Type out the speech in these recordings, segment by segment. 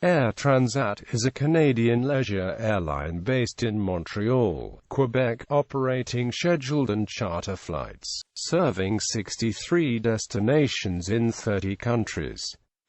Air Transat is a Canadian leisure airline based in Montreal, Quebec, operating scheduled and charter flights, serving 63 destinations in 30 countries.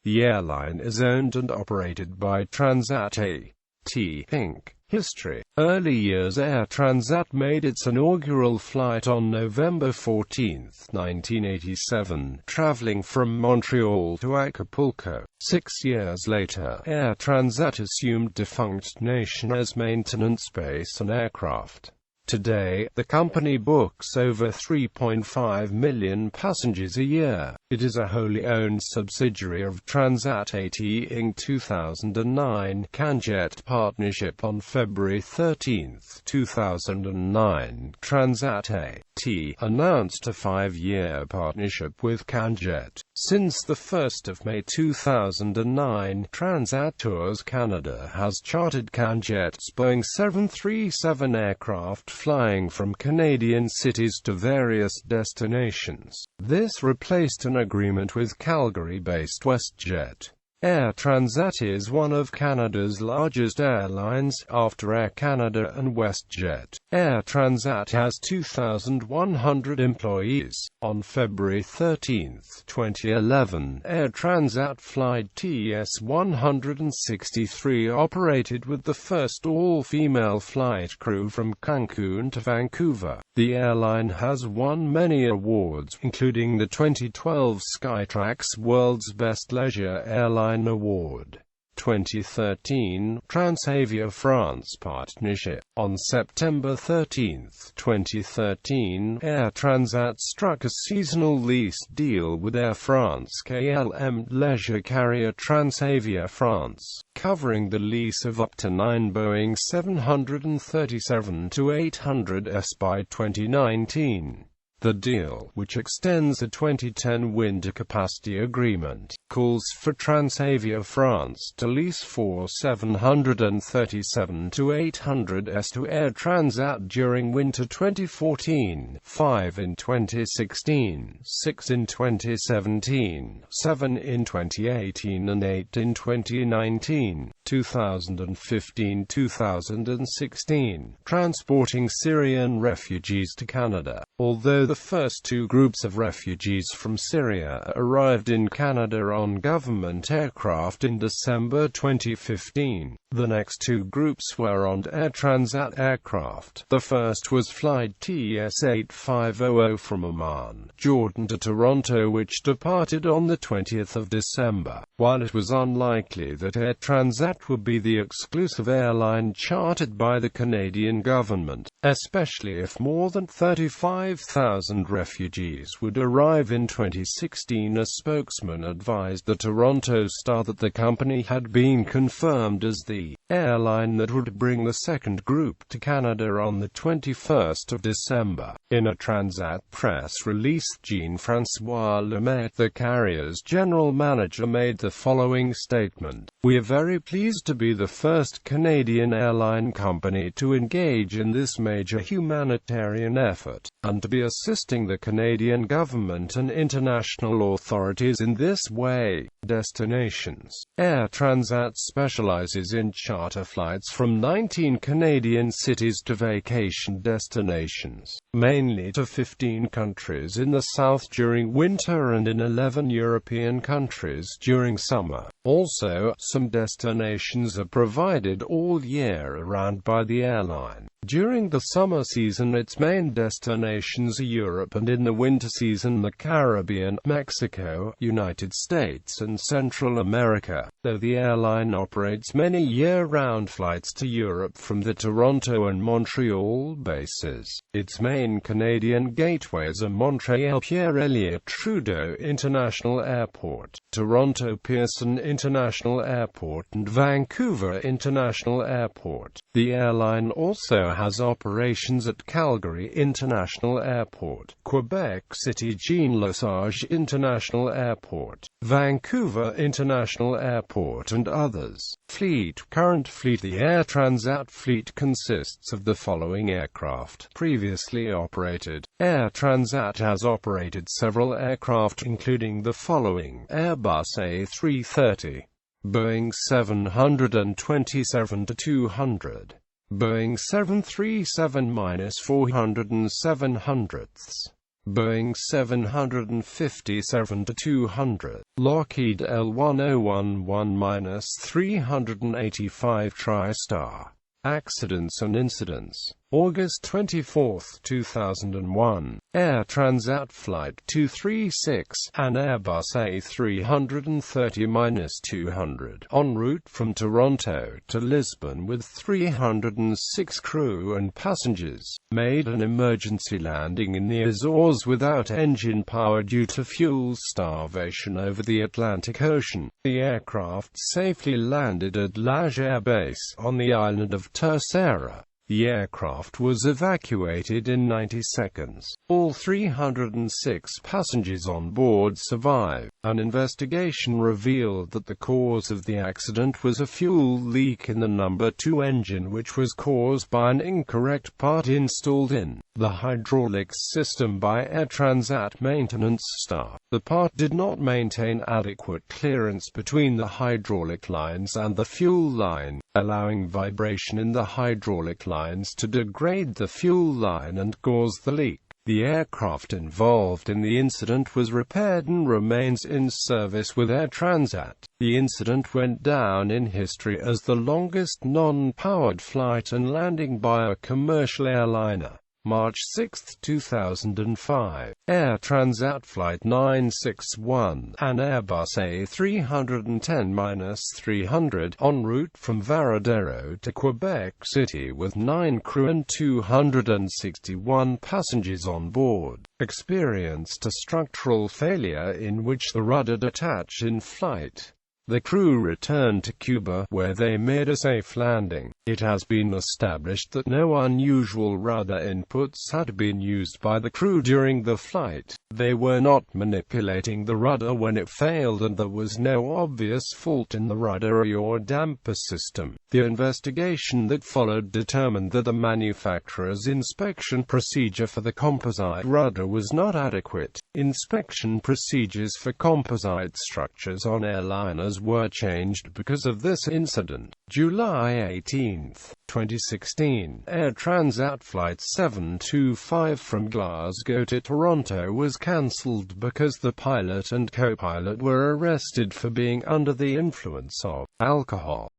The airline is owned and operated by Transat A.T. Inc. History. Early years. Air Transat made its inaugural flight on November 14, 1987, traveling from Montreal to Acapulco. 6 years later, Air Transat assumed defunct Nation's maintenance base and aircraft. Today, the company books over 3.5 million passengers a year. It is a wholly owned subsidiary of Transat A.T. Inc. 2009 CanJet partnership. On February 13, 2009, Transat A.T. announced a 5-year partnership with CanJet. Since the 1st of May 2009, Transat Tours Canada has chartered CanJet's Boeing 737 aircraft flying from Canadian cities to various destinations. This replaced an agreement with Calgary-based WestJet. Air Transat is one of Canada's largest airlines, after Air Canada and WestJet. Air Transat has 2,100 employees. On February 13, 2011, Air Transat Flight TS-163 operated with the first all-female flight crew from Cancun to Vancouver. The airline has won many awards, including the 2012 Skytrax World's Best Leisure Airline Award. 2013 Transavia France Partnership. On September 13, 2013, Air Transat struck a seasonal lease deal with Air France-KLM leisure carrier Transavia France, covering the lease of up to 9 Boeing 737-800s by 2019. The deal, which extends the 2010 winter capacity agreement, calls for Transavia France to lease 4 737-800s to Air Transat during winter 2014, 5 in 2016, 6 in 2017, 7 in 2018 and 8 in 2019. 2015-2016, transporting Syrian refugees to Canada. Although the first 2 groups of refugees from Syria arrived in Canada on government aircraft in December 2015, the next 2 groups were on Air Transat aircraft. The first was flight TS-8500 from Amman, Jordan to Toronto, which departed on the 20th of December. While it was unlikely that Air Transat would be the exclusive airline chartered by the Canadian government, especially if more than 35,000 refugees would arrive in 2016, a spokesman advised the Toronto Star that the company had been confirmed as the airline that would bring the second group to Canada on the 21st of December. In a Transat press release, Jean-François Lemaitre, the carrier's general manager, made the following statement: "We are very pleased to be the first Canadian airline company to engage in this major humanitarian effort, and to be assisting the Canadian government and international authorities in this way." Destinations. Air Transat specializes in charter flights from 19 Canadian cities to vacation destinations, mainly to 15 countries in the south during winter and in 11 European countries during summer. Also, some destinations are provided all year around by the airline. During the summer season, its main destinations are Europe, and in the winter season the Caribbean, Mexico, United States and Central America, though the airline operates many year-round flights to Europe from the Toronto and Montreal bases. Its main Canadian gateways are Montreal Pierre-Elliott Trudeau International Airport, Toronto Pearson International Airport and Vancouver International Airport. The airline also has operations at Calgary International Airport, Quebec City Jean-Lesage International Airport, Vancouver International Airport and others. Fleet. Current fleet. The Air Transat fleet consists of the following aircraft previously operated. Air Transat has operated several aircraft including the following: Airbus A330, Boeing 727-200, Boeing 737-407, Boeing 757-200, Lockheed L1011-385 TriStar. Accidents and incidents. August 24, 2001, Air Transat Flight 236, an Airbus A330-200, en route from Toronto to Lisbon with 306 crew and passengers, made an emergency landing in the Azores without engine power due to fuel starvation over the Atlantic Ocean. The aircraft safely landed at Lage Air Base on the island of Terceira. The aircraft was evacuated in 90 seconds. All 306 passengers on board survived. An investigation revealed that the cause of the accident was a fuel leak in the number 2 engine, which was caused by an incorrect part installed in the hydraulics system by Air Transat maintenance staff. The part did not maintain adequate clearance between the hydraulic lines and the fuel line, allowing vibration in the hydraulic lines to degrade the fuel line and cause the leak. The aircraft involved in the incident was repaired and remains in service with Air Transat. The incident went down in history as the longest non-powered flight and landing by a commercial airliner. March 6, 2005, Air Transat Flight 961, an Airbus A310-300, en route from Varadero to Quebec City with 9 crew and 261 passengers on board, experienced a structural failure in which the rudder detached in flight. The crew returned to Cuba, where they made a safe landing. It has been established that no unusual rudder inputs had been used by the crew during the flight. They were not manipulating the rudder when it failed, and there was no obvious fault in the rudder or damper system. The investigation that followed determined that the manufacturer's inspection procedure for the composite rudder was not adequate. Inspection procedures for composite structures on airliners were changed because of this incident. July 18, 2016, Air Transat Flight 725 from Glasgow to Toronto was cancelled because the pilot and co-pilot were arrested for being under the influence of alcohol.